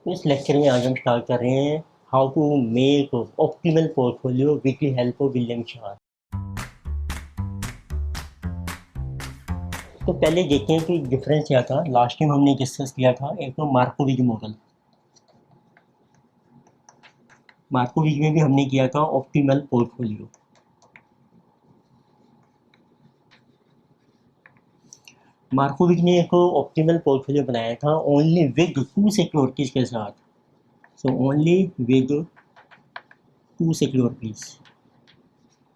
तो इस लेक्चर में आज हम स्टार्ट कर रहे हैं how to make optimal portfolio with the help of William Sharpe. तो पहले देखते हैं कि डिफरेंस क्या था। लास्ट टाइम हमने डिस्कस किया था एक तो मार्कोविक मॉडल। मार्कोविक में भी हमने किया था ऑप्टिमल पोर्टफोलियो। मार्कोविक ने एक ऑप्टिमल पोर्टफोलियो बनाया था ओनली विद टू सिक्योरिटीज के साथ। So only with two securities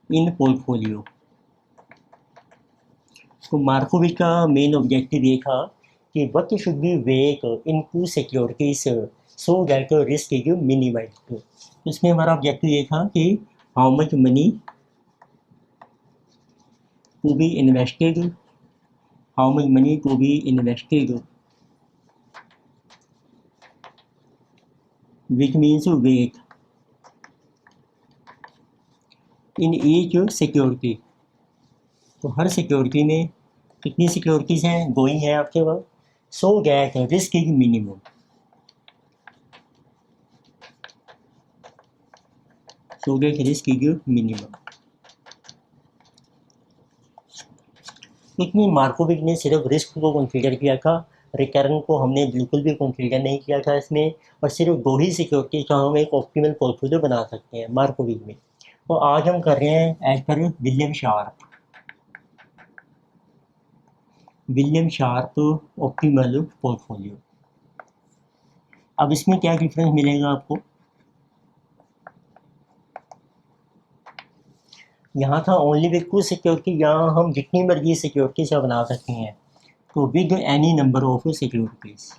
in portfolio. तो मार्कोविक का मेन ऑब्जेक्टिव ये था कि what should be weighed in two securities so that risk is minimized। इसमें हमारा ऑब्जेक्टिव ये था कि how much money to be invested, how much money to be invested, which means weight in each security। तो हर security में कितनी securities हैं going है आपके पास, so that risk is minimum. So that risk is minimum. इसमें Markowitz ने सिर्फ रिस्क को कंसीडर किया था, रिटर्न को हमने बिल्कुल भी कंसीडर नहीं किया था इसमें। और सिर्फ दो ही सिक्योरिटी का हम एक ऑप्टिमल पोर्टफोलियो बना सकते हैं मार्कोविक में। तो आज हम कर रहे हैं एज पर William Sharpe. William Sharpe optimal portfolio. अब इसमें क्या डिफरेंस मिलेगा आपको। यहाँ था ओनली विद टू सिक्योरिटी, यहाँ हम जितनी मर्जी सिक्योरिटी से बना सकते हैं। तो with any number of securities,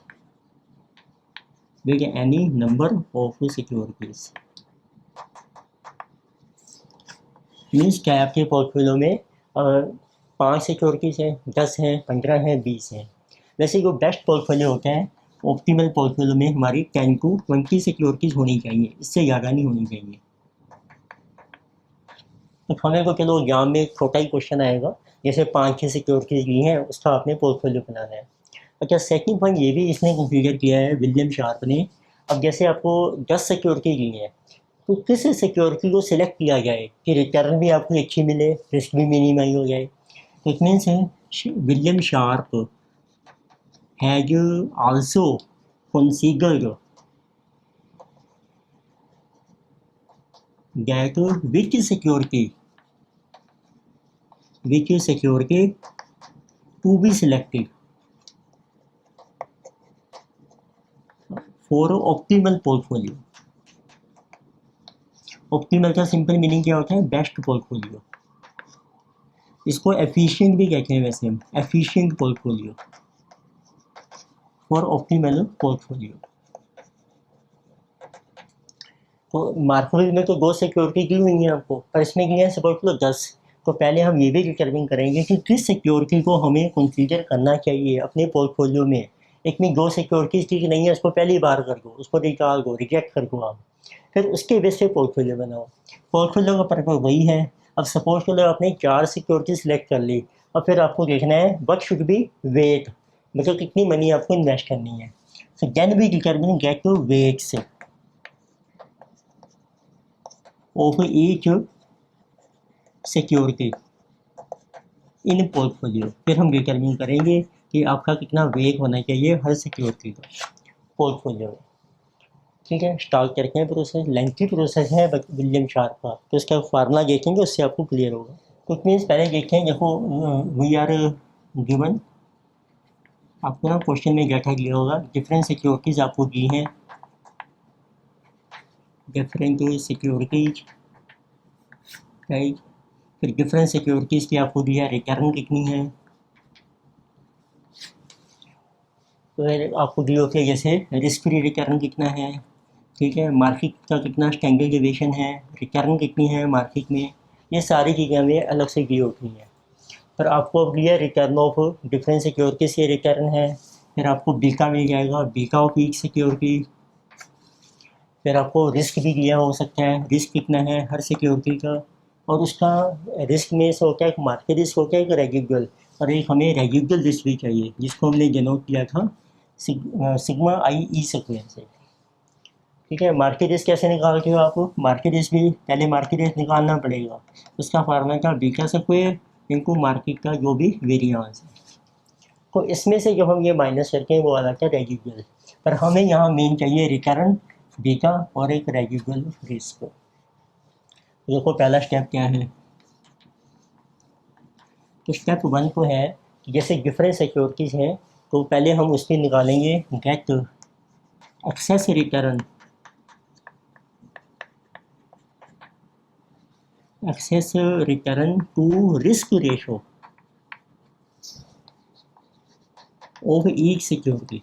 with any number of securities means क्या आपके पोर्टफोलियो में 5 सिक्योरिटीज हैं, 10 हैं, 15 हैं, 20 हैं। वैसे जो बेस्ट पोर्टफोलियो होता है ऑप्टिमल पोर्टफोलियो में हमारी 10 to 20 सिक्योरिटीज होनी चाहिए, इससे ज़्यादा नहीं होनी चाहिए। तो हमें को चलो एग्जाम में छोटा ही क्वेश्चन आएगा, जैसे 5-6 सिक्योरिटीज ली हैं उसका आपने पोर्टफोलियो बनाना है। अच्छा, सेकंड पॉइंट ये भी इसने कंसीडर किया है विलियम शार्प ने। अब जैसे आपको 10 सिक्योरिटी ली है तो किस सिक्योरिटी को सिलेक्ट किया जाए कि रिटर्न भी आपको अच्छी मिले, रिस्क भी मिनिमाइज हो जाए। तो इट मीन्स है William sharp has also considered that which security to be selected for optimal portfolio। Optimal का सिंपल मीनिंग क्या होता है, बेस्ट पोर्टफोलियो। इसको एफिशिएंट भी कहते हैं वैसे हम, efficient portfolio for optimal portfolio. तो मार्कोविक में तो 2 सिक्योरिटी की हुई है आपको, पर इसमें की है सपोज लो 10। तो पहले हम ये भी डिटरमिन करेंगे कि किस सिक्योरिटी को हमें कंसीडर करना चाहिए अपने पोर्टफोलियो में। एक में 2 सिक्योरिटीज ठीक नहीं है, उसको पहली बार कर दो, उसको निकाल दो, रिजेक्ट कर दो आप, फिर उसके बेस पे पोर्टफोलियो बनाओ। पोर्टफोलियो का पर्पज वही है। अब सपोज करो आपने 4 सिक्योरिटी सिलेक्ट कर ली, और फिर आपको देखना है व्हाट शुड बी वेट, मतलब कितनी मनी आपको इन्वेस्ट करनी है। So then we determine get to weights of each security in portfolio. फिर हम डिटरमिन करेंगे कि आपका कितना वेट होना चाहिए हर सिक्योरिटी का पोर्टफोलियो में। ठीक है, स्टार्ट करते हैं प्रोसेस। लेंथी प्रोसेस है विलियम शार्प का, तो इसका फार्मूला देखेंगे उससे आपको क्लियर होगा। तो इट मीन्स पहले देखें, देखो वी आर गिवन, आपको ना क्वेश्चन में क्या क्लियर होगा। डिफरेंट सिक्योरिटीज आपको दी हैं, डिफरेंट सिक्योरिटीज राइट। फिर डिफरेंट सिक्योरिटीज़ की आपको दिया रिटर्न कितनी है, तो फिर आपको दी होती है जैसे रिस्क फ्री रिटर्न कितना है, ठीक है, मार्केट का कितना स्टैंडर्ड डेविएशन है, रिटर्न कितनी है मार्केट में, ये सारी चीज़ें हमें अलग से दी होती हैं। पर आपको अब दिया रिटर्न ऑफ डिफरेंट सिक्योरिटीज़ ये रिटर्न है। फिर आपको बीका मिल जाएगा, बीका ऑफ ईच सिक्योरिटी। फिर आपको रिस्क भी दिया हो सकता है, रिस्क कितना है हर सिक्योरिटी का, और उसका रिस्क में से होता है एक मार्केट रिस्क होता है, एक रेजिडुअल, और एक हमें रेजिडुअल रिस्क भी चाहिए जिसको हमने डिनोट किया था सिग्मा आई ई सीक्वेंस से। ठीक है। मार्केट रिस्क कैसे निकालते हो आप? मार्केट रिस्क भी पहले मार्केट रिस्क निकालना पड़ेगा। उसका फार्मूला क्या? बीटा स्क्वायर इनटू मार्केट का जो भी वेरिएंस है। तो इसमें से जब हम ये माइनस करते हैं वो आ जाता है रेजिडुअल। पर हमें यहाँ मेन चाहिए रिकरेंट बीटा और एक रेजिडुअल रिस्क। देखो पहला स्टेप क्या है। तो स्टेप 1 तो है कि जैसे डिफरेंट सिक्योरिटीज़ हैं तो पहले हम उसकी निकालेंगे get excess return to risk ratio of each security.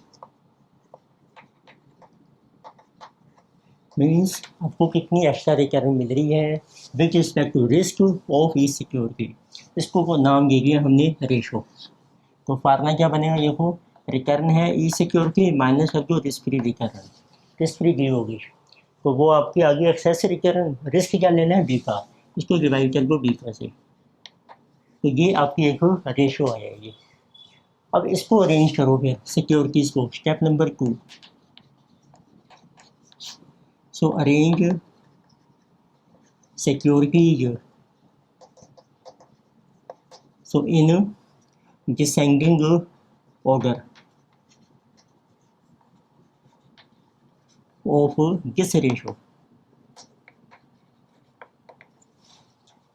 Means आपको कितनी एक्स्ट्रा रिटर्न मिल रही है with respect to risk of each security. इसको को नाम दे दिया हमने रेशो। तो फार्मूला क्या बनेगा? देखो रिटर्न है ई सिक्योरिटी माइनस कर दो risk free return. Risk free दी होगी तो वो आपकी आगे एक्सेस रिटर्न। रिस्क क्या लेना है? बीटा। इसको डिवाइड कर दो बीटा से। तो ये आपकी एक रेशो आ जाएगी। अब इसको अरेंज करो फिर सिक्योरिटीज़ को। Step number 2। So arrange securities so in descending order of this ratio.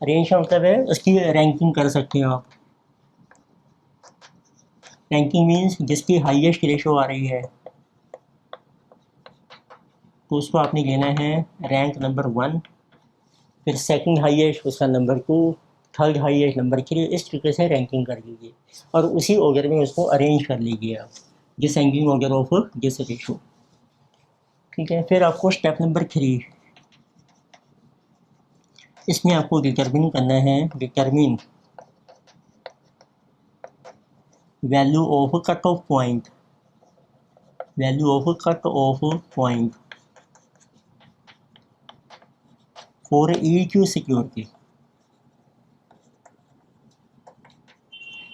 Arrange का मतलब है उसकी रैंकिंग कर सकते हैं आप। रैंकिंग मीन्स जिसकी हाईएस्ट रेशो आ रही है तो उसको आपने लेना है रैंक नंबर 1, फिर सेकंड हाईएस्ट उसका नंबर 2, थर्ड हाईएस्ट नंबर 3। इस तरीके से रैंकिंग कर लीजिए और उसी ऑर्डर में उसको अरेंज कर लीजिए आप, descending order of this ratio. ठीक है। फिर आपको स्टेप नंबर 3, इसमें आपको डिटरमिन करना है determine value of cut off point for each security.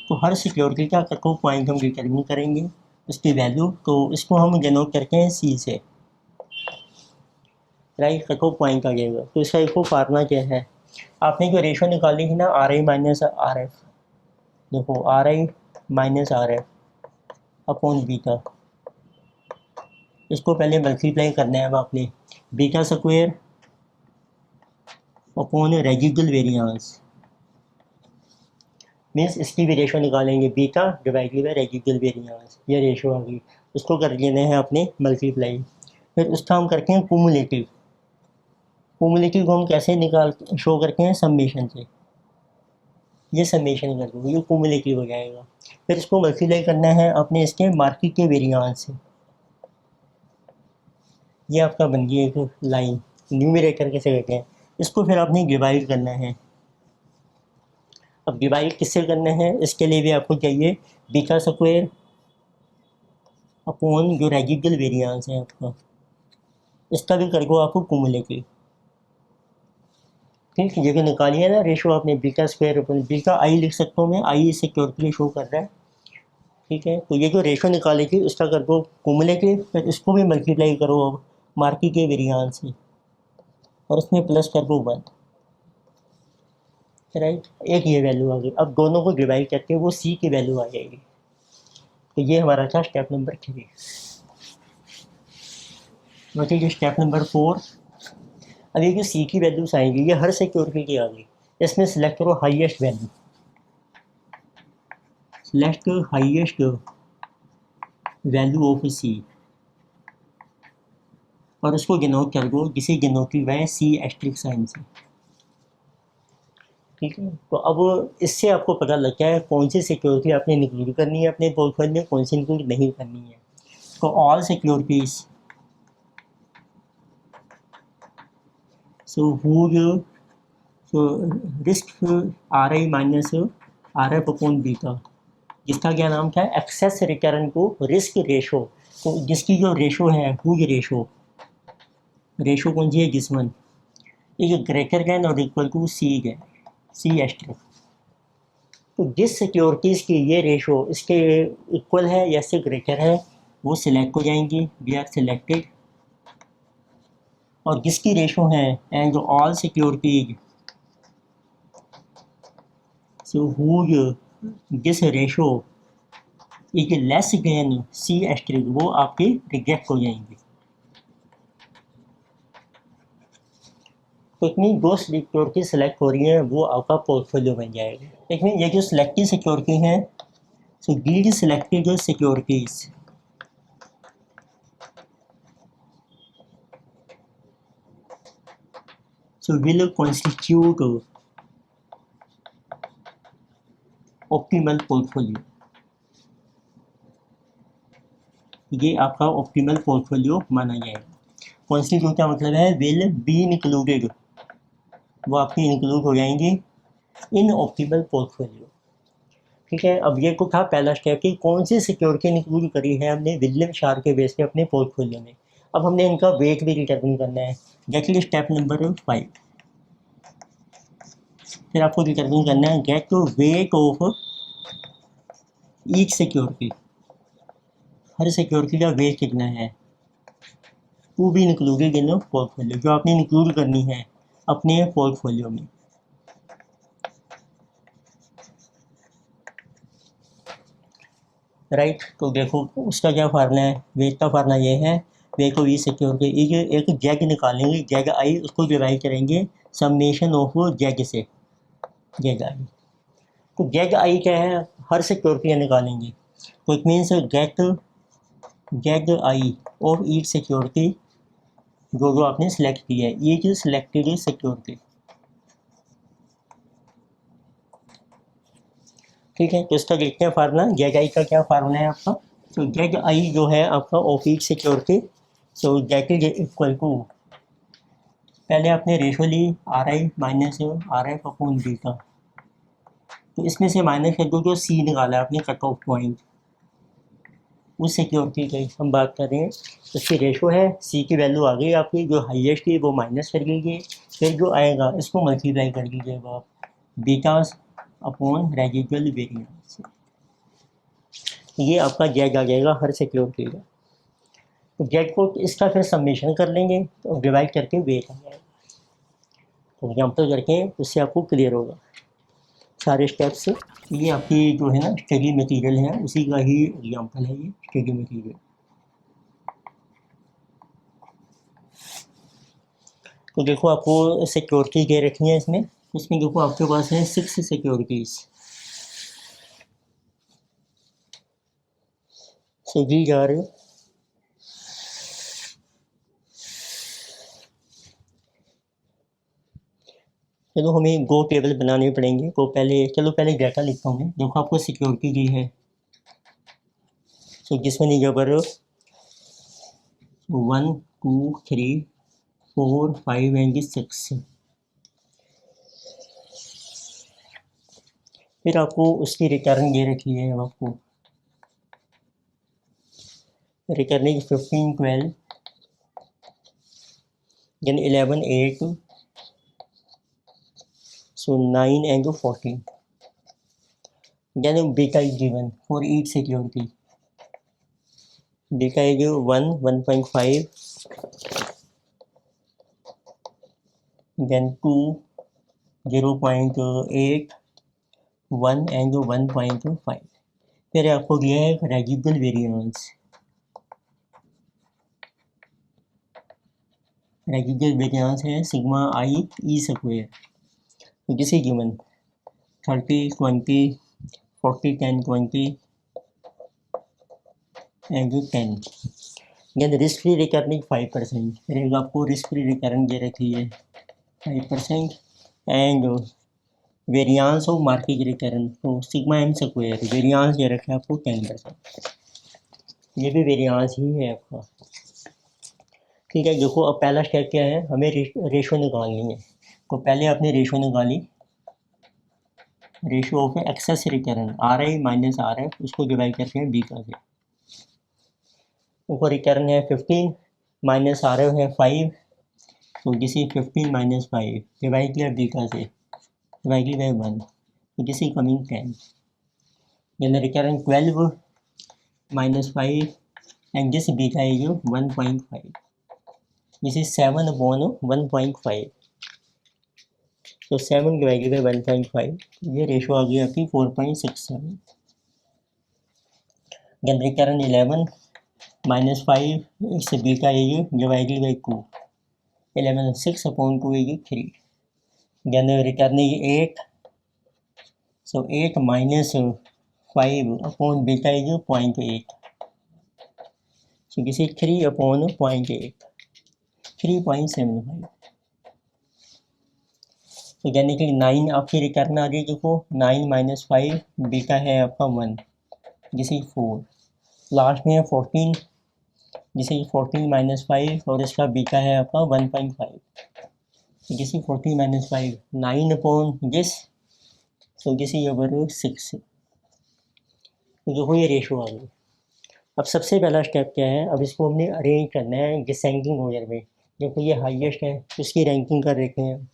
तो हर सिक्योरिटी का कट ऑफ पॉइंट हम डिटरमिन करेंगे उसकी वैल्यू। तो इसको हम डिनोट करते हैं सी से, राइट। कट ऑफ पॉइंट आ जाएगा। तो इसका एक फार्मूला क्या है? आपने जो रेशो निकाली थी ना R I minus R F, देखो R I minus R F upon beta, इसको पहले मल्टीप्लाई करना है अब आपने। Beta square upon residual variance means इसकी भी रेशो निकालेंगे beta divided by residual variance. ये रेशो आ गई, उसको कर लेना है अपने मल्टीप्लाई। फिर उसका हम करते हैं कुमुलेटिव। कुमुलेटिव को हम कैसे शो करते हैं? समेशन से। ये समेशन कर दो, ये कुमुलेटिव हो जाएगा। फिर इसको मल्टीप्लाई करना है अपने इसके मार्केट के वेरिएंस से। ये आपका बन गया एक लाइन। न्यूमरेटर कैसे कहते हैं इसको? फिर आपने डिवाइड करना है। अब डिवाइड किससे करना है? इसके लिए भी आपको चाहिए बीटा स्क्वायर अपॉन जो रेजिडुअल वेरिएंस है आपका, इसका भी कर दो आपको कुमुलेटिव। ठीक है। जगह निकालिए ना रेशो आपने बीटा स्क्वायर अपॉन बीटा आई लिख सकता हूँ मैं, आई सिक्योरिटी शो कर रहा है। ठीक है। तो ये जो रेशो निकाली थी उसका कर दो कुमुलेटिव, फिर इसको भी मल्टीप्लाई करो अब मार्केट के वेरिएंस से और उसमें प्लस कर दो 1, राइट। एक ये वैल्यू आ गई। अब दोनों को डिवाइड करके वो सी की वैल्यू आ जाएगी। तो ये हमारा था स्टेप नंबर 3। बच्चे स्टेप नंबर 4। अब ये जो सी की वैल्यूज आएंगी ये हर सिक्योरिटी की आ गई। इसमें सिलेक्ट करो highest value, select highest value of C और उसको डिनोट कर दो, जिसे denoted by C asterisk sign से। ठीक है। तो अब इससे आपको पता लगता है कौन सी सिक्योरिटी आपने इंक्लूड करनी है अपने पोर्टफोलियो में, कौन सी इंक्लूड नहीं करनी है। तो all securities so risk are I minus R F upon beta, जिसका क्या नाम था? एक्सेस रिटर्न को रिस्क रेशो। तो जिसकी जो रेशो है हुज रेशो कौन सी है? जिसमन एक ग्रेटर देन और इक्वल टू सी है, सी एस्टेरिक। तो जिस सिक्योरिटीज़ की ये रेशो इसके इक्वल है या इससे ग्रेटर है वो सिलेक्ट हो जाएंगी। वी आर सिलेक्टेड और किसकी रेशो है, and all securities so whose this ratio is less than C asterisk, वो आपके रिजेक्ट हो जाएंगे। तो इतनी दो सिक्योरिटी सेलेक्ट हो रही है, वो आपका पोर्टफोलियो बन जाएगा। लेकिन ये जो सिलेक्टेड सिक्योरिटी हैं, so these selected securities so will constitute optimal portfolio। ये आपका ऑप्टिमल पोर्टफोलियो माना जाएगा। कॉन्स्टिट्यूट का मतलब है विल बी इंक्लूडेड, वो आपकी इंक्लूड हो जाएंगे इन ऑप्टिमल पोर्टफोलियो। ठीक है, अब ये को था पहला स्टेप कि कौन सी सिक्योरिटी इंक्लूड करी है हमने विलियम शार के बेस पे अपने पोर्टफोलियो में। अब हमने इनका वेट भी डिटरमिन करना है, गेट स्टेप नंबर 5। फिर आपको डिटरमिन करना है get weight of each security, हर सिक्योरिटी का वेट कितना है, to be included in portfolio, जो आपने इंक्लूड करनी है अपने पोर्टफोलियो में। राइट, तो देखो उसका क्या फार्मूला है, वेट का फार्मूला ये है, वेट को वी सिक्योरिटी एक जैग निकालेंगे, जैग आई, उसको डिवाइड करेंगे समेशन ऑफ जैग से, जैग आई। तो जैग आई क्या है, हर सिक्योरिटी निकालेंगे, तो इट मीन्स गेट जैग आई ऑफ ईच सिक्योरिटी, जो जो आपने सेलेक्ट किया है, ये जो सिलेक्टेड सिक्योरिटी। ठीक है, तो इसका देखते हैं फार्मूला, जैग आई का क्या फार्मूला है आपका। तो जैग आई जो है आपका ऑफ ईच सिक्योरिटी, सो जैग इज इक्वल टू, पहले आपने रेशो ली R I minus R F upon beta, तो इसमें से माइनस कर दो जो सी निकाला है आपने कट ऑफ पॉइंट, उस सिक्योरिटी की हम बात कर रहे हैं। तो इसकी रेशो है, सी की वैल्यू आ गई आपकी, जो हाईएस्ट थी वो माइनस कर लीजिए, फिर जो आएगा इसको मल्टीप्लाई कर लीजिएगा आप बीटा अपॉन रेजिडुअल वेरिएंस, ये आपका जेड आ जाएगा हर सिक्योरिटी का। तो जेड को इसका फिर समेशन कर लेंगे, तो डिवाइड करके वेट आ जाएगा। तो एग्जाम्पल करके उससे आपको क्लियर होगा सारे स्टेप्स। ये आपकी जो है ना स्टडी मटेरियल है, उसी का ही एग्जाम्पल है ये स्टडी मटेरियल। तो देखो आपको सिक्योरिटी दे रखी है इसमें देखो आपके पास है 6 सिक्योरिटीज, so these are चलो हमें दो टेबल बनाने पड़ेंगे। तो पहले डाटा लिखता हूँ मैं। देखो आपको सिक्योरिटी दी है, so जिसमें नहीं जबर 1 2 3 4 5 एंड 6, फिर आपको उसकी रिटर्न दे रखी है, आपको returning 15 12 then 11 8 so 9 and 14, then beta is given for each security, beta is 1 1.5 then 2 0.8 1 and 1.5। फिर आपको दिया है रेजिडुअल वेरिएंस, रेजिडुअल वेरिएंस है sigma I E square, this is given 30 20 40 10 20 and 10। Then risk free returning 5%, फिर आपको risk free return दे रखी है 5% and variance of market return, तो सिग्मा एम स्क्वायर वेरिएंस दे रखा है आपको 10%, ये भी वेरिएंस ही है आपका। ठीक है, देखो अब पहला स्टेप क्या है, हमें रेशो निकालनी है। तो पहले आपने रेशो निकाली, ratio of excess return R I minus R F, उसको डिवाइड करते हैं बीटा से। ऊपर रिटर्न है 15 माइनस आर एफ है 5, तो दिस इज 15 माइनस 5 डिवाइड किया बीटा से, डिवाइडेड बाय 1, तो this is coming 10। then return 12 minus 5 and this beta is 1.5, this is 7/1.5, तो 7 डिवाइडेड बाई 1.5, ये रेशो आ गई आपकी 4.67। देन रिटर्न 11 -5 इससे बीटा ये डिवाइडेड बाई 2, 11 6/2 ये 3, then return 8, so 8 -5 upon beta is 0.8, so this is 3 upon 0.8, 3.75, तो यानी कि 9 आपकी रिटर्न आ गई। देखो 9 -5 बीटा है आपका 1, दिस इज 4, लास्ट में है 14, दिस इज 14 -5 और इसका बीटा है आपका 1.5, this is 14 -5, 9 upon this, so this is over 6, तो देखो ये रेशो आ गई। अब सबसे पहला स्टेप क्या है, अब इसको हमने अरेंज करना है डिसेंडिंग ऑर्डर में। देखो ये हाईएस्ट है, उसकी रैंकिंग कर देते हैं,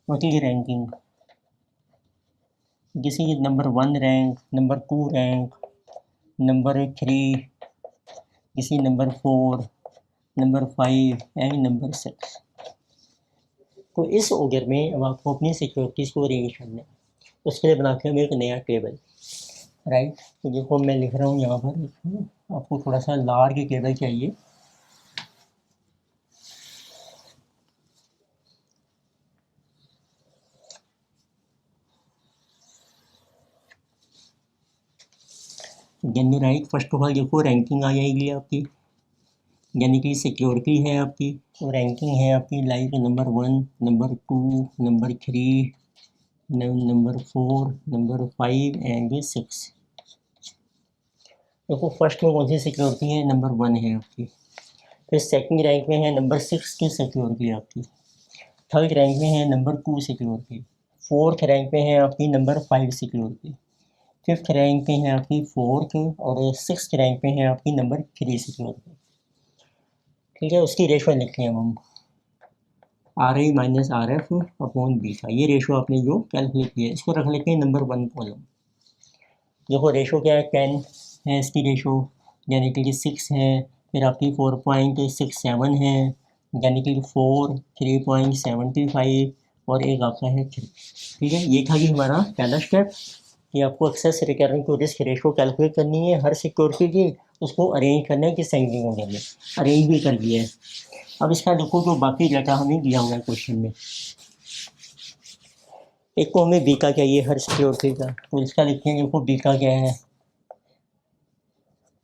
उसकी रैंकिंग, किसी number 1 rank, number 2 rank, number 3, किसी नंबर 4, नंबर 5 एंड नंबर 6। तो इस ऑर्डर में अब आपको अपनी सिक्योरिटीज़ को अरेंज करना है, उसके लिए बनाते हैं हम एक नया टेबल, राइट। तो देखो मैं लिख रहा हूँ यहाँ पर, आपको थोड़ा सा लार्ज टेबल चाहिए। यानी राइट, फर्स्ट ऑफ ऑल देखो रैंकिंग आ जाएगी आपकी, यानी कि सिक्योरिटी है आपकी, और रैंकिंग है आपकी like number 1, number 2, number 3, number 4, number 5 and 6। देखो फर्स्ट में कौन सी सिक्योरिटी है, नंबर 1 है आपकी, फिर सेकंड रैंक में है नंबर 6 की सिक्योरिटी आपकी, थर्ड रैंक में है नंबर 2 सिक्योरिटी, फोर्थ रैंक में है आपकी नंबर 5 सिक्योरिटी, फिफ्थ रैंक पे है आपकी 4th और सिक्स्थ रैंक पे है आपकी नंबर 3 सिक्योरिटी, ठीक है। उसकी रेशो लिखते हैं हम RI minus RF upon beta, ये रेशो आपने जो कैलकुलेट किया है इसको रख लेते हैं नंबर 1 कॉलम। देखो रेशो क्या है, 10 है इसकी रेशो, यानी कि 6 है, फिर आपकी 4.67 है, यानी कि 4, 3.75 और एक आपका है 3, ठीक है। ये था कि हमारा पहला स्टेप कि आपको excess recurring to risk ratio calculate करनी है हर सिक्योरिटी की, उसको अरेंज करना है कि सेंडिंग होने में, अरेंज भी कर दिया है। अब इसका देखो जो बाकी डाटा हमें दिया हुआ है क्वेश्चन में, एक को हमें बीटा चाहिए हर सिक्योरिटी का, तो इसका लिखते हैं, देखो बीटा क्या है,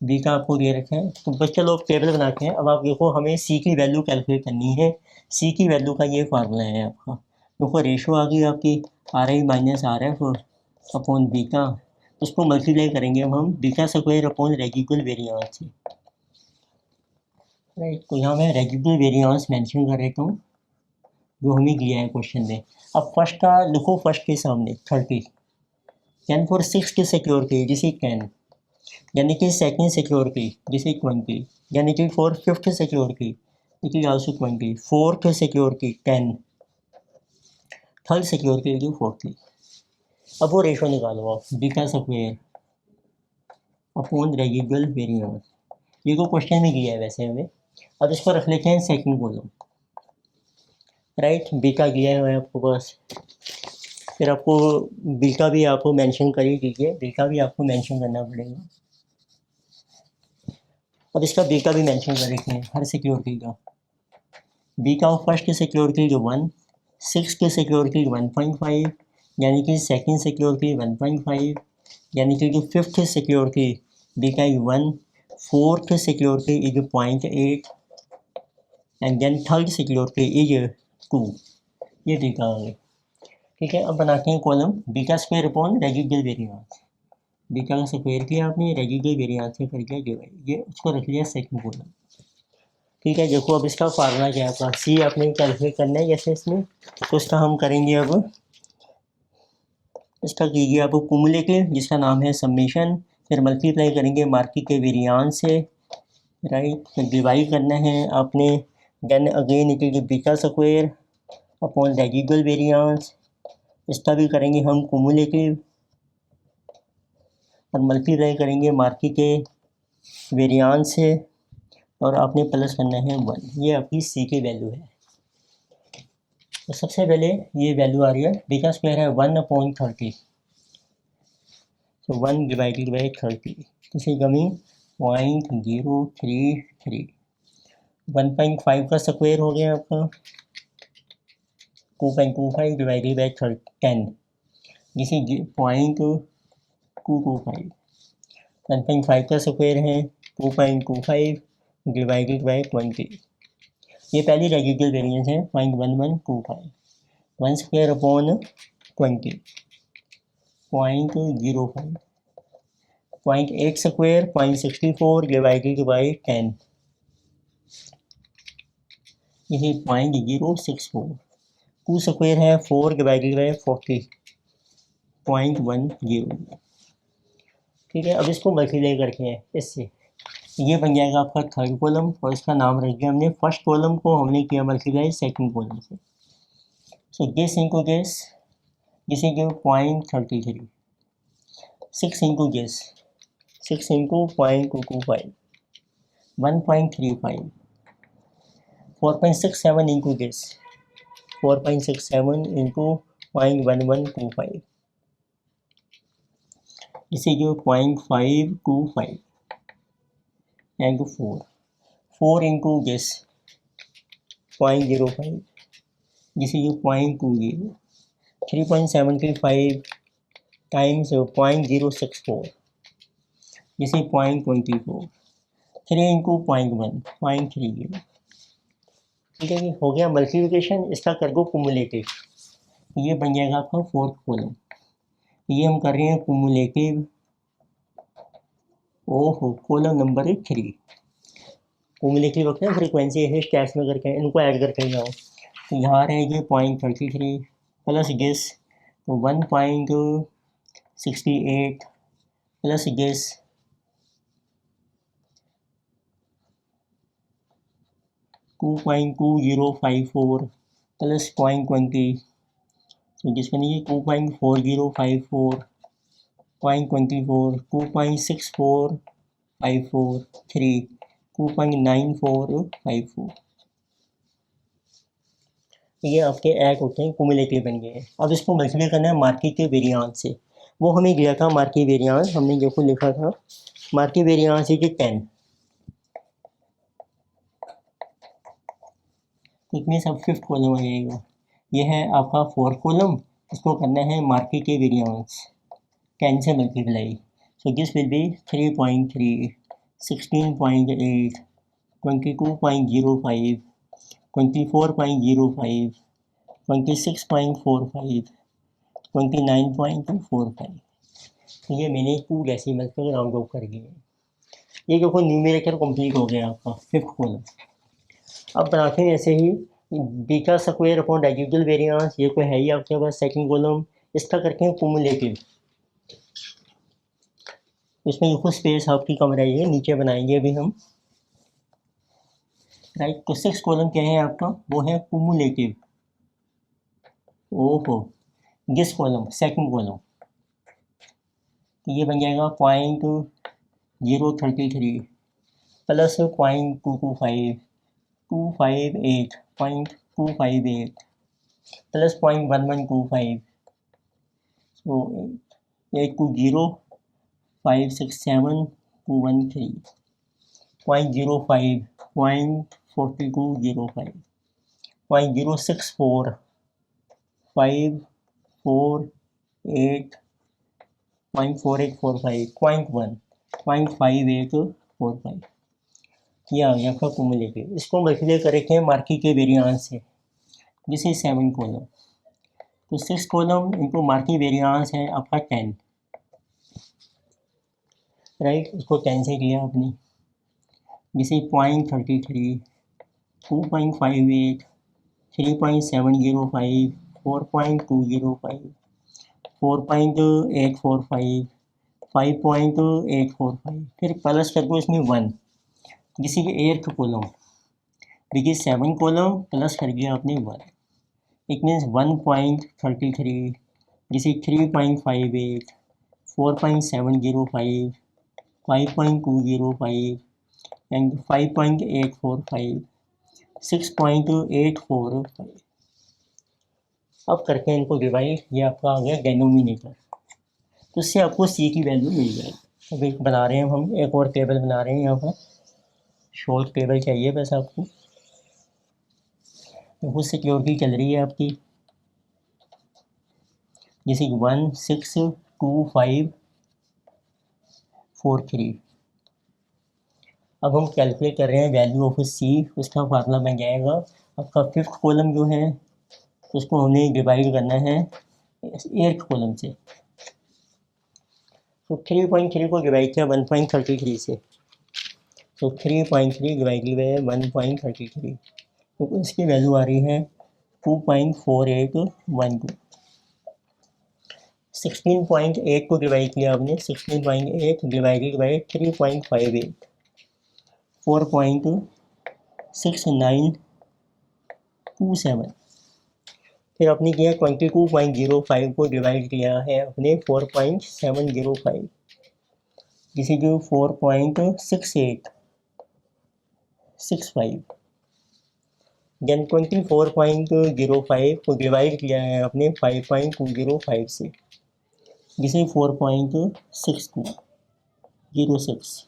बीटा आपको दे रखे हैं, तो बच्चे लोग टेबल बनाते हैं। अब आप देखो हमें सी की वैल्यू कैलकुलेट करनी है, सी की वैल्यू का ये फार्मूला है आपका, देखो रेशो आ गई आपकी RI minus RF upon beta, उसको मल्टीप्लाई करेंगे हम beta square upon residual variance से, राइट। तो यहाँ मैं रेजिडुअल वेरिएंस मेंशन कर देता हूँ जो हमें दिया है क्वेश्चन में। अब फर्स्ट का लिखो, फर्स्ट के सामने 30, 10 फॉर 6 की सिक्योरिटी दिस इज 10, यानी कि सेकेंड सिक्योरिटी दिस इज 20, यानी कि for fifth security it is also 20, fourth security 10, third security is 40। अब वो रेशो निकालो आप, beta square upon residual variance, ये को क्वेश्चन में दिया है वैसे हमें। अब इसको रख लेते हैं सेकंड कॉलम, राइट, बीटा दिया है आपको पास, फिर आपको बीटा भी आपको मेंशन कर ही दीजिए, बीटा भी आपको मेंशन करना पड़ेगा। अब इसका बीटा भी मेंशन कर देते हैं हर सिक्योरिटी का, बीटा ऑफ फर्स्ट की सिक्योरिटी जो 1, 6 की सिक्योरिटी 1.5, यानी कि सेकंड सिक्योरिटी 1.5, यानी कि जो fifth security beta is 1, fourth security is 0.8 and then third security is 2, ये बीटा आ गया, ठीक है। अब बनाते हैं column beta square upon residual variance, beta का स्क्वायर किया आपने, रेजिडुअल वेरिएंस से करके डिवाइड, ये उसको रख लिया सेकंड कॉलम, ठीक है। देखो अब इसका फार्मूला क्या है आपका, सी आपने कैलकुलेट करना है जैसे इसमें, तो इसका हम करेंगे अब, इसका कीजिए आप कुमुलेटिव जिसका नाम है समेशन, फिर मल्टीप्लाई करेंगे मार्केट के वेरिएंस से, राइट, फिर डिवाइड करना है आपने, then again it is beta square upon residual variance, इसका भी करेंगे हम कुमुलेटिव और मल्टीप्लाई करेंगे मार्केट के वेरिएंस से, और आपने प्लस करना है 1। ये आपकी सी की वैल्यू है। तो सबसे पहले ये वैल्यू आ रही है, बी का स्क्वायर है 1/30, तो 1 डिवाइडेड बाई 30, किसी कमी 0.033। 1.5 का स्क्वायर हो गया आपका 2.25 डिवाइडेड बाई 10, जिसे 0.225। 1.5 का स्क्वायर है 2.25 डिवाइडेड बाई 20। ये पहली रेसिडुअल वेरिएंस है 0.1125। 1 square upon 20 0.05। 0.8 square 0.64 divided by 10, ये 0.064। 2 स्क्वायर है 4 डिवाइडेड बाई 40, 0.10। ठीक है, अब इसको मल्टीप्लाई करके हैं इससे, ये बन जाएगा आपका थर्ड कॉलम, और इसका नाम रख दिया हमने, फर्स्ट कॉलम को हमने किया मल्टीप्लाई सेकंड कॉलम से। So this into this, this is 0.33। 6 into this, 6 into 0.225, 1.35। 4.67 into this, 4.67 into 0.1125, this is 0.525 and 4 into this 0.05, this is 0.20, 3.75 times 0.064, this is 0.24, 3 into 0.1, 0.30। ठीक है, हो गया मल्टीप्लिकेशन, इसका कर दो कुमुलेटिव, ये बन जाएगा आपका फोर्थ कॉलम। ये हम कर रहे हैं कुमुलेटिव, ओहो कॉलम नंबर 3। कुमुलेटिव वक्त है फ्रीक्वेंसी है स्टैट्स में करके इनको ऐड करके जाओ, तो यहाँ रहेगी 0.33 प्लस गेस तो 1.68 प्लस गेस 2.2054 प्लस 0.20, तो जिस बनेगी 2.4054, 0.24, 2.6454, 2.9454। ये आपके ऐड होते हैं कुमुलेटिव बन गए हैं। अब इसको मल्टीप्लाई करना है मार्की के वेरिएंस से, वो हमें दिया था मार्की वेरिएंस, हमने देखो लिखा था मार्की वेरिएंस है कि 10, इसमें सब फिफ्थ कॉलम आ जाएगा। ये है आपका फोर्थ कॉलम, इसको करना है मार्की के वेरिएंस 10 से multiply, so this will be 3.3, 16.8, 22.05, 24.05, 26.45, 29.45। तो ये मैंने 2 डेसिमल तक राउंड ऑफ कर दिए। ये देखो न्यूमेरेटर कंप्लीट हो गया आपका फिफ्थ कॉलम। अब बनाते हैं ऐसे ही beta square upon residual variance, ये कोई है ही आपके पास सेकंड कॉलम, इसका करते हैं कुमुलेटिव। इसमें देखो स्पेस आपकी कम रहेगी, नीचे बनाएंगे अभी हम, राइट। तो सिक्स कॉलम क्या है आपका, वो है कुमुलेटिव। ओहो दिस कॉलम सेकंड कॉलम, तो ये बन जाएगा 0.033 प्लस 0.225, 258 प्लस 0.1125, so 820 567 213, 0.05, 0.4205, 0.064 548, 0.4845, 0.1, 0.5845। ये आ गया आपका कुमुलेटिव। इसको मल्टीप्लाई करेंगे मार्की के वेरिएंस से, दिस इज 7 कॉलम, तो 6 कॉलम इनको मार्की वेरिएंस है आपका 10, राइट। इसको 10 से किया आपने, दिस इज 0.33, 2.58, 3.705, 4.205, 4.845, 5.845, फिर प्लस कर दो इसमें 1, दिस इज 8th कॉलम, देखिए 7 कॉलम प्लस कर दिया आपने 1, it means 1.33, this is 3.58, 4.705, 5.205, and 5.845, 6.845। अब करके इनको डिवाइड, ये आपका आ गया डेनोमिनेटर, तो इससे आपको सी की वैल्यू मिल जाएगी। अभी बना रहे हैं हम एक और टेबल बना रहे हैं यहाँ पर, शॉर्ट टेबल चाहिए बस आपको। देखो सिक्योरिटी चल रही है आपकी, जैसे 162,543। अब हम कैलकुलेट कर रहे हैं वैल्यू ऑफ सी, उसका फार्मूला बन जाएगा आपका फिफ्थ कॉलम जो है उसको हमें डिवाइड करना है एट्थ कॉलम से। तो 3.3 को डिवाइड किया 1.33 से, तो 3.3 डिवाइडेड बाय 1.33, तो इसकी वैल्यू आ रही है 2.4812। 16.8 को डिवाइड किया आपने, 16.8 डिवाइडेड बाई 3.58, 4.6927। फिर आपने किया 22.05 को डिवाइड किया है अपने 4.705, जिसे जो 4.6865। देन 24.05 को डिवाइड किया है अपने 5.205 से, जिसे 4.6206।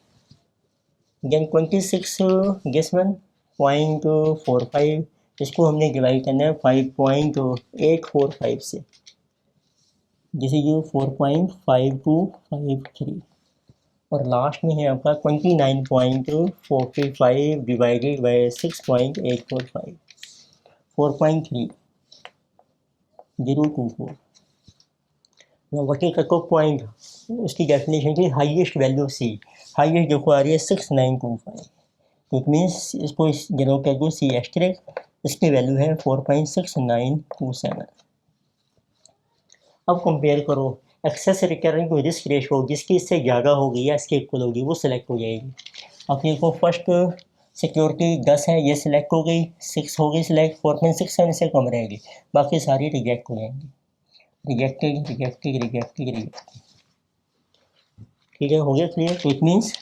देन 26.45 इसको हमने डिवाइड करना है 5.845 से, जिसे ये 4.5253। और लास्ट में है आपका 29.45 divided by 6.845, 4.3024। What is cut off point, उसकी डेफिनेशन थी हाईएस्ट वैल्यू सी, हाईएस्ट देखो आ रही है 6925, तो इट मीन्स इसको जनरल कर दो सी एस्टेरिक, इसकी वैल्यू है 4.6927। अब कंपेयर करो excess recurring to risk ratio, जिसकी इससे ज़्यादा होगी या इसके इक्वल होगी वो सिलेक्ट हो जाएगी। अब देखो फर्स्ट सिक्योरिटी 10 है, ये सिलेक्ट हो गई, 6 हो गई सिलेक्ट, 4.67 से कम रहेगी, बाकी सारी रिजेक्ट हो जाएंगी। रिजेक्टेड रिजेक्टेड रिजेक्टेड रिजेक्टेड, ठीक है, हो गया क्लियर। तो इट मीन्स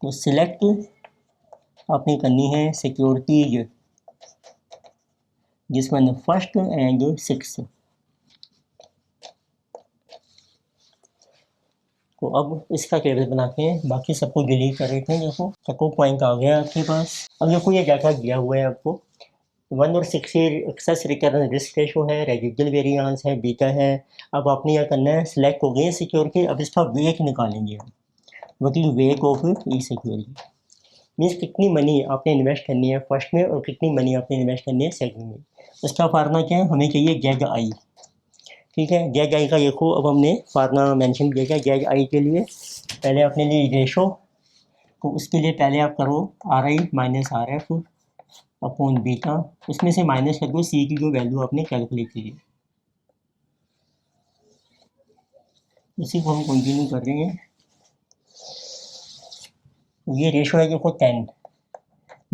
तो सिलेक्ट आपने करनी है सिक्योरिटीज जिसमें फर्स्ट एंड 6। तो अब इसका टेबल बनाते हैं, बाकी सबको डिलीट कर देते हैं। देखो सबको पॉइंट आ गया आपके पास। अब देखो ये क्या क्या दिया हुआ है आपको, 1 और 6 एक्सेस रिकरेंस रिस्क रेशो है, रेजिडुअल वेरिएंस है, बीटा है। अब आपने यह करना है सिलेक्ट हो गई सिक्योरिटी, अब इसका वेट निकालेंगे हम, what is weight of E security, means कितनी मनी आपने इन्वेस्ट करनी है फर्स्ट में और कितनी मनी आपने इन्वेस्ट करनी है सेकंड में। उसका फार्मूला क्या है, हमें चाहिए जेड आई, ठीक है। जेड आई का देखो अब हमने फार्मूला मेंशन किया, जेड आई के लिए पहले अपने लिए रेशो, तो उसके लिए पहले आप करो are I minus R F upon beta, उसमें से माइनस कर दो सी की जो वैल्यू आपने कैलकुलेट की है, इसी को हम कंटिन्यू कर रहे हैं। ये रेशो है देखो 10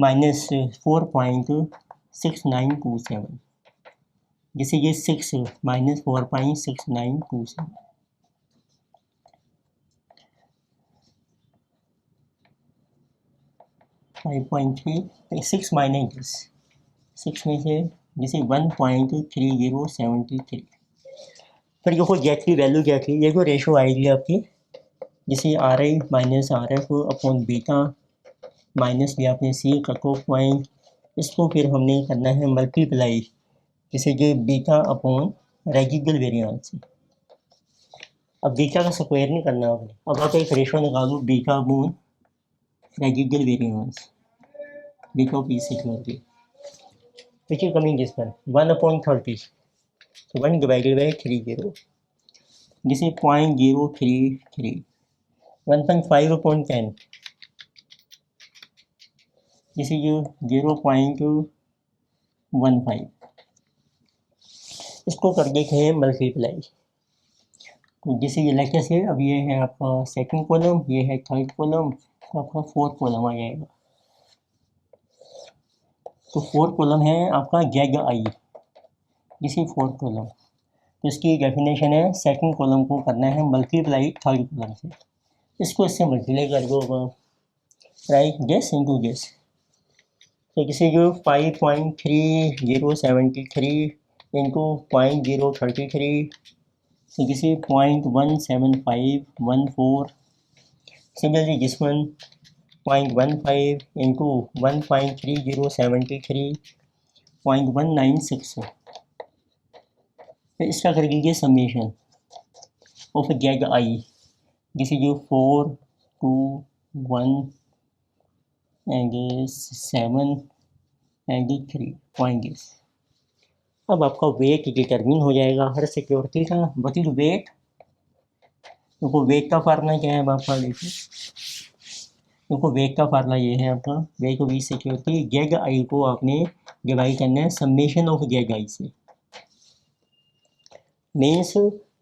माइनस 4.6927, जैसे ये 6 माइनस 4.6927, 5.3 6 माइनस 6 में से जैसे 1.3073। फिर देखो जेड की वैल्यू क्या थी, ये जो रेशो आएगी आपकी, जैसे are I minus R F upon beta minus लिया आपने सी कट ऑफ पॉइंट, इसको फिर हमने करना है मल्टीप्लाई, जैसे कि बीटा अपॉन रेजिडुअल वेरिएंस। अब बीटा का स्क्वायर नहीं करना आपने, अब आप एक रेशो निकालो beta upon residual variance, beta of E security, which is coming this one 1/30, so 1 divided by 30, this is 0.033, 1.5/10, this is 0.15, इसको कर देते हैं मल्टीप्लाई, तो जैसे ये लेक्चर से अब ये है आपका सेकंड कॉलम, ये है थर्ड कॉलम, तो आपका फोर्थ कॉलम आ जाएगा। तो फोर्थ कॉलम है आपका जेड आई, इसी फोर्थ कॉलम, तो इसकी डेफिनेशन है सेकंड कॉलम को करना है मल्टीप्लाई थर्ड कॉलम से, इसको इससे मल्टीप्लाई कर दो, राइट गेस इनटू गेस। तो किसी को 5.3073 इंटू 0.033, तो किसी 0.17514, सिमिलरली दिस वन 0.15 इंटू 1.3073 0.196। फिर इसका कर लीजिए summation of Z I, this is 4 2 1 and 7 and 3 point. अब आपका वेट डिटरमिन हो जाएगा हर सिक्योरिटी का। What is weight? देखो वेट का फार्मूला क्या है अब आपका देखिए। देखो वेट का फार्मूला ये है आपका, wait of each security, Z I को आपने डिवाइड करना है समेशन ऑफ जेड आई से, means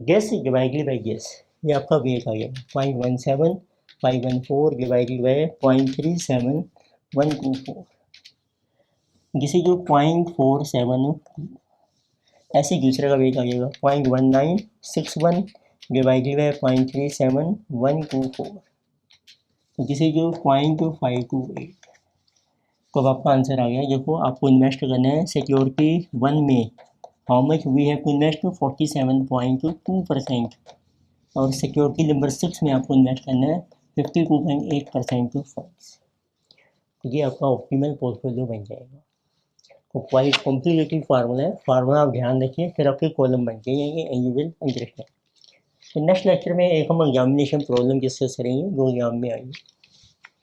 guess divided by guess. ये आपका वेट आ गया 0.17 514 डिवाइडेड बाई 0.37124, जिसे जो 0.47, ऐसे दूसरे का वेट आ जाएगा 0.1961 डिवाइडेड बाई 0.37124, तो जिसे जो 0.528। तो अब आपका आंसर आ गया। देखो आपको इन्वेस्ट करना है सिक्योरिटी 1 में, how much we have to invest 47.2%, और सिक्योरिटी नंबर 6 में आपको इन्वेस्ट करना है 52.8% टू फंड्स। तो ये आपका ऑप्टिमल पोर्टफोलियो बन जाएगा। तो क्वाइट कॉम्प्लिकेटेड फार्मूला है, फार्मूला आप ध्यान रखिए, फिर आपके कॉलम बन जाएंगे एंड यू विल अंडरस्टैंड। तो नेक्स्ट लेक्चर में एक हम एग्जामिनेशन प्रॉब्लम डिस्कस करेंगे जो एग्जाम में आएगी।